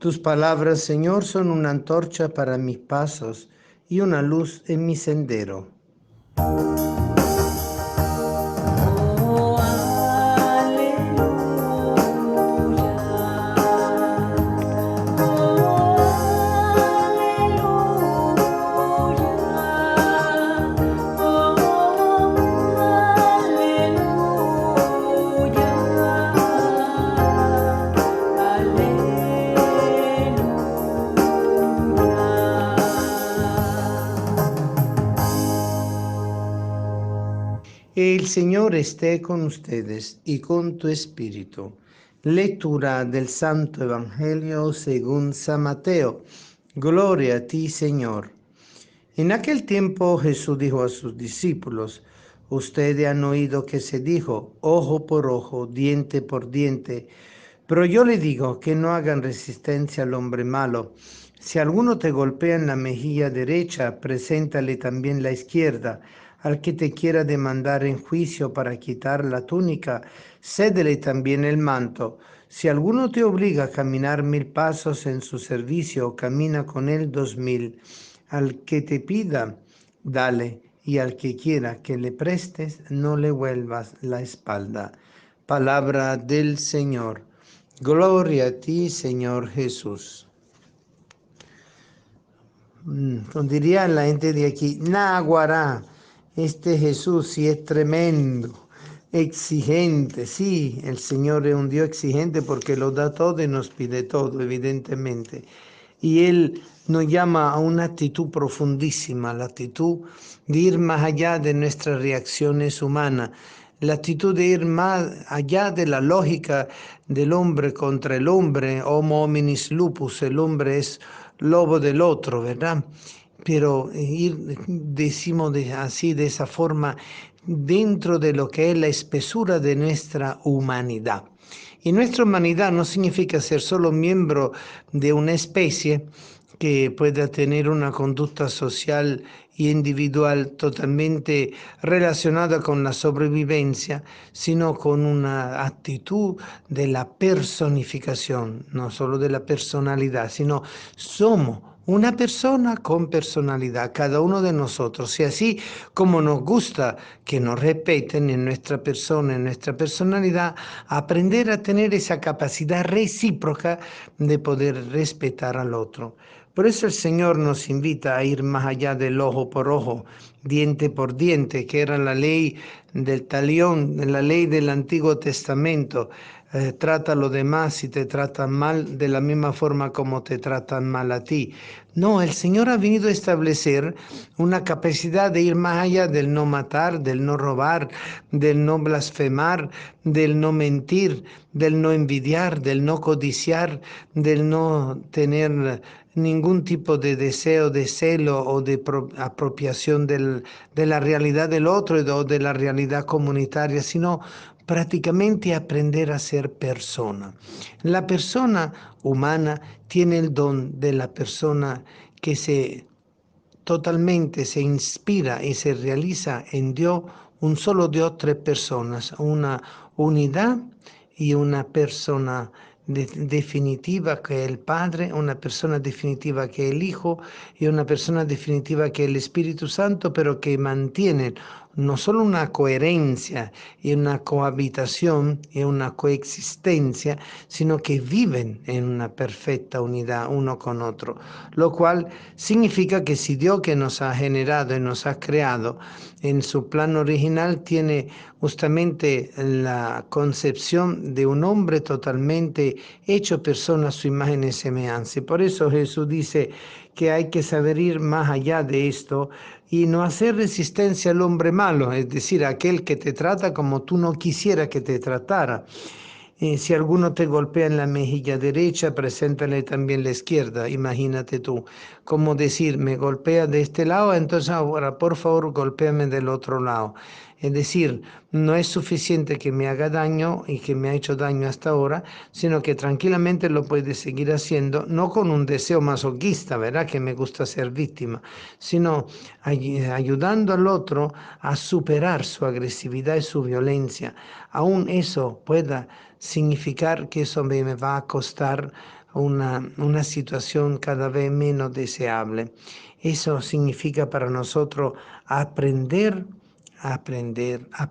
Tus palabras, Señor, son una antorcha para mis pasos y una luz en mi sendero. Oh, aleluya. Oh, aleluya. Oh, El Señor esté con ustedes y con tu espíritu. Lectura del Santo Evangelio según San Mateo. Gloria a ti, Señor. En aquel tiempo Jesús dijo a sus discípulos: Ustedes han oído que se dijo, ojo por ojo, diente por diente. Pero yo le digo que no hagan resistencia al hombre malo. Si alguno te golpea en la mejilla derecha, preséntale también la izquierda. Al que te quiera demandar en juicio para quitar la túnica, cédele también el manto. Si alguno te obliga a caminar 1000 pasos en su servicio, camina con él 2000. Al que te pida, dale, y al que quiera que le prestes, no le vuelvas la espalda. Palabra del Señor. Gloria a ti, Señor Jesús. Como diría la gente de aquí, Naguará, este Jesús sí es tremendo, exigente. Sí, el Señor es un Dios exigente porque lo da todo y nos pide todo, evidentemente. Y Él nos llama a una actitud profundísima, la actitud de ir más allá de nuestras reacciones humanas, la actitud de ir más allá de la lógica del hombre contra el hombre, homo hominis lupus, el hombre es lobo del otro, ¿verdad? Pero decimos así, de esa forma, dentro de lo que es la espesura de nuestra humanidad. Y nuestra humanidad no significa ser solo miembro de una especie que pueda tener una conducta social y individual totalmente relacionada con la sobrevivencia, sino con una actitud de la personificación, no solo de la personalidad, sino somos una persona con personalidad, cada uno de nosotros. Y así como nos gusta que nos respeten en nuestra persona, en nuestra personalidad, aprender a tener esa capacidad recíproca de poder respetar al otro. Por eso el Señor nos invita a ir más allá del ojo por ojo, diente por diente, que era la ley del talión, la ley del Antiguo Testamento. Trata a los demás si te tratan mal de la misma forma como te tratan mal a ti. No, el Señor ha venido a establecer una capacidad de ir más allá del no matar, del no robar, del no blasfemar, del no mentir, del no envidiar, del no codiciar, del no tener ningún tipo de deseo de celo o de apropiación de la realidad del otro o de la realidad comunitaria, sino prácticamente aprender a ser persona. La persona humana tiene el don de la persona que totalmente se inspira y se realiza en Dios, un solo Dios, tres personas, una unidad y una persona definitiva que es el Padre, una persona definitiva que es el Hijo y una persona definitiva que es el Espíritu Santo, pero que mantienen no solo una coherencia y una cohabitación y una coexistencia, sino que viven en una perfecta unidad uno con otro, lo cual significa que si Dios que nos ha generado y nos ha creado en su plan original tiene justamente la concepción de un hombre totalmente hecho persona a su imagen y semejanza. Y por eso Jesús dice que hay que saber ir más allá de esto y no hacer resistencia al hombre malo, es decir, aquel que te trata como tú no quisieras que te tratara. Si alguno te golpea en la mejilla derecha, preséntale también la izquierda. Imagínate tú, como decir, me golpea de este lado, entonces ahora por favor golpéame del otro lado. Es decir, no es suficiente que me haga daño y que me ha hecho daño hasta ahora, sino que tranquilamente lo puede seguir haciendo, no con un deseo masoquista, ¿verdad? Que me gusta ser víctima, sino ayudando al otro a superar su agresividad y su violencia. Aún eso pueda significar que eso me va a costar una situación cada vez menos deseable. Eso significa para nosotros aprender a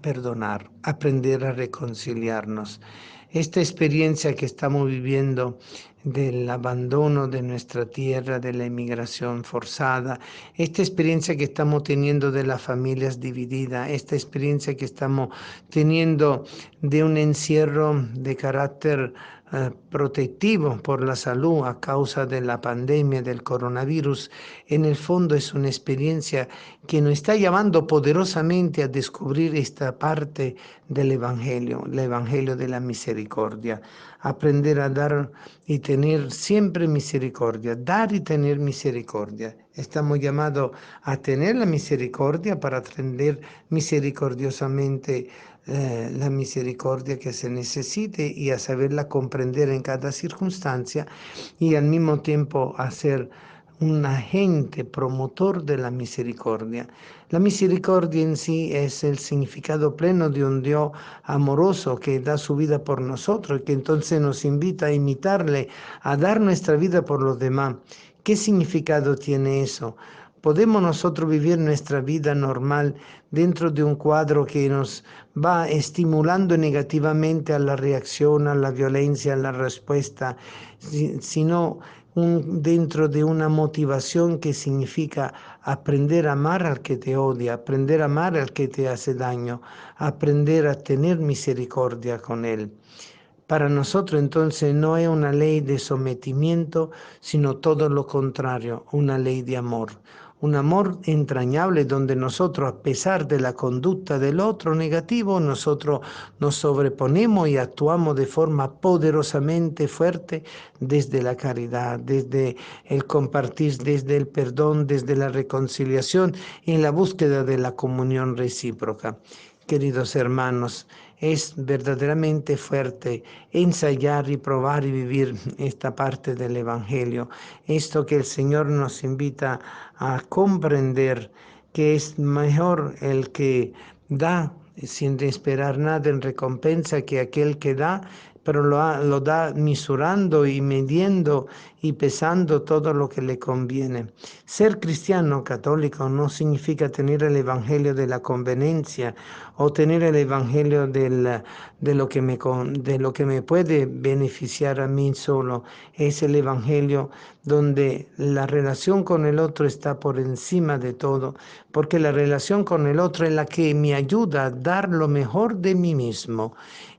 perdonar, aprender a reconciliarnos. Esta experiencia que estamos viviendo del abandono de nuestra tierra, de la inmigración forzada, esta experiencia que estamos teniendo de las familias divididas, esta experiencia que estamos teniendo de un encierro de carácter protectivo por la salud a causa de la pandemia del coronavirus, en el fondo es una experiencia que nos está llamando poderosamente a descubrir esta parte del Evangelio, el Evangelio de la misericordia, aprender a dar y tener siempre misericordia, dar y tener misericordia. Estamos llamados a tener la misericordia para atender misericordiosamente la misericordia que se necesite y a saberla comprender en cada circunstancia y al mismo tiempo hacer un agente promotor de la misericordia. La misericordia en sí es el significado pleno de un Dios amoroso que da su vida por nosotros y que entonces nos invita a imitarle, a dar nuestra vida por los demás. ¿Qué significado tiene eso? ¿Podemos nosotros vivir nuestra vida normal dentro de un cuadro que nos va estimulando negativamente a la reacción, a la violencia, a la respuesta, sino dentro de una motivación que significa aprender a amar al que te odia, aprender a amar al que te hace daño, aprender a tener misericordia con él? Para nosotros entonces no es una ley de sometimiento, sino todo lo contrario, una ley de amor. Un amor entrañable donde nosotros, a pesar de la conducta del otro negativo, nosotros nos sobreponemos y actuamos de forma poderosamente fuerte desde la caridad, desde el compartir, desde el perdón, desde la reconciliación y en la búsqueda de la comunión recíproca. Queridos hermanos, es verdaderamente fuerte ensayar y probar y vivir esta parte del Evangelio. Esto que el Señor nos invita a comprender, que es mejor el que da sin esperar nada en recompensa que aquel que da, pero lo da misurando y midiendo y pesando todo lo que le conviene. Ser cristiano católico no significa tener el evangelio de la conveniencia o tener el evangelio de lo que me puede beneficiar a mí solo. Es el evangelio donde la relación con el otro está por encima de todo, porque la relación con el otro es la que me ayuda a dar lo mejor de mí mismo.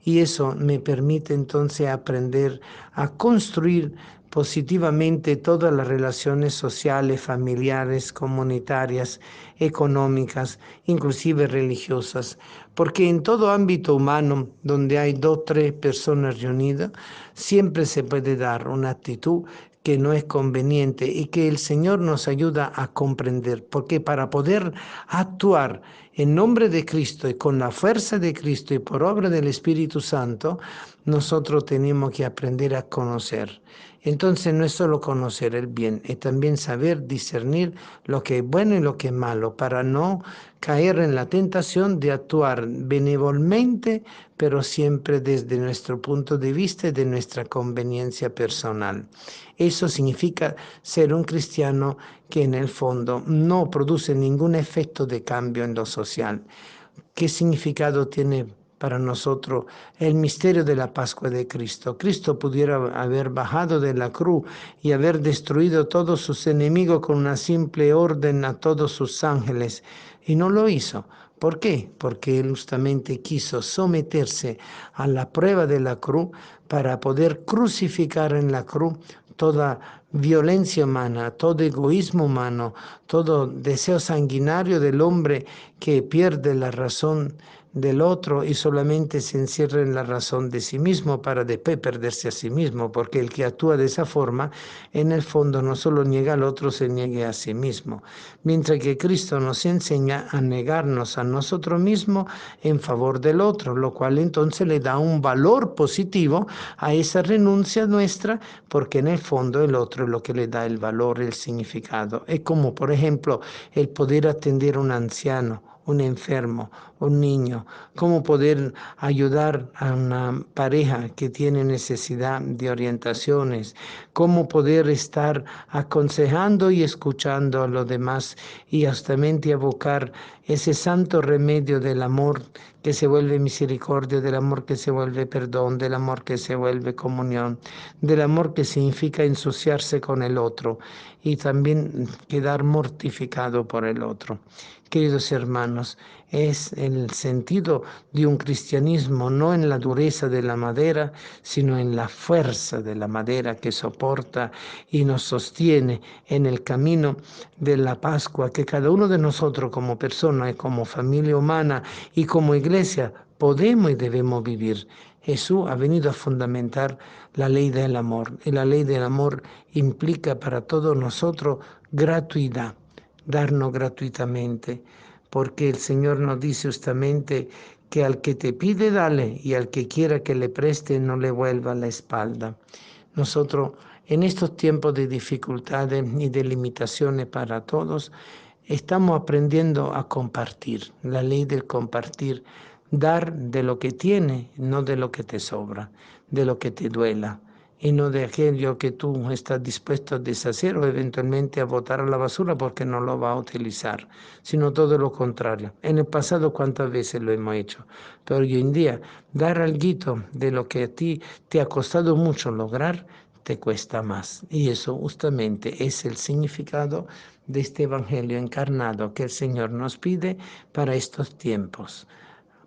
Y eso me permite entonces aprender a construir positivamente todas las relaciones sociales, familiares, comunitarias, económicas, inclusive religiosas, porque en todo ámbito humano donde hay 2 o 3 personas reunidas, siempre se puede dar una actitud que no es conveniente y que el Señor nos ayuda a comprender, porque para poder actuar en nombre de Cristo y con la fuerza de Cristo y por obra del Espíritu Santo, nosotros tenemos que aprender a conocer. Entonces no es solo conocer el bien, es también saber discernir lo que es bueno y lo que es malo, para no caer en la tentación de actuar benevolmente, pero siempre desde nuestro punto de vista y de nuestra conveniencia personal. Eso significa ser un cristiano que en el fondo no produce ningún efecto de cambio en lo social. ¿Qué significado tiene para nosotros el misterio de la Pascua de Cristo? Cristo pudiera haber bajado de la cruz y haber destruido todos sus enemigos con una simple orden a todos sus ángeles, y no lo hizo. ¿Por qué? Porque Él justamente quiso someterse a la prueba de la cruz para poder crucificar en la cruz toda violencia humana, todo egoísmo humano, todo deseo sanguinario del hombre que pierde la razón del otro y solamente se encierra en la razón de sí mismo para después perderse a sí mismo, porque el que actúa de esa forma, en el fondo no solo niega al otro, se niega a sí mismo. Mientras que Cristo nos enseña a negarnos a nosotros mismos en favor del otro, lo cual entonces le da un valor positivo a esa renuncia nuestra, porque en el fondo el otro es lo que le da el valor, el significado. Es como, por ejemplo, el poder atender a un anciano un enfermo, un niño, cómo poder ayudar a una pareja que tiene necesidad de orientaciones, cómo poder estar aconsejando y escuchando a los demás y justamente abocar ese santo remedio del amor que se vuelve misericordia, del amor que se vuelve perdón, del amor que se vuelve comunión, del amor que significa ensuciarse con el otro y también quedar mortificado por el otro. Queridos hermanos, es el sentido de un cristianismo no en la dureza de la madera, sino en la fuerza de la madera que soporta y nos sostiene en el camino de la Pascua que cada uno de nosotros como persona y como familia humana y como iglesia podemos y debemos vivir. Jesús ha venido a fundamentar la ley del amor y la ley del amor implica para todos nosotros gratuidad, darnos gratuitamente, porque el Señor nos dice justamente que al que te pide, dale, y al que quiera que le preste, no le vuelva la espalda. Nosotros, en estos tiempos de dificultades y de limitaciones para todos, estamos aprendiendo a compartir, la ley del compartir, dar de lo que tiene, no de lo que te sobra, de lo que te duela, y no de aquello que tú estás dispuesto a deshacer o eventualmente a botar a la basura porque no lo va a utilizar, sino todo lo contrario. En el pasado cuántas veces lo hemos hecho, pero hoy en día dar algo de lo que a ti te ha costado mucho lograr, te cuesta más. Y eso justamente es el significado de este Evangelio encarnado que el Señor nos pide para estos tiempos.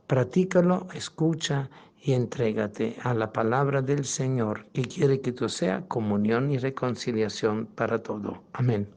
Practícalo, escucha y entrégate a la palabra del Señor que quiere que tú seas comunión y reconciliación para todo. Amén.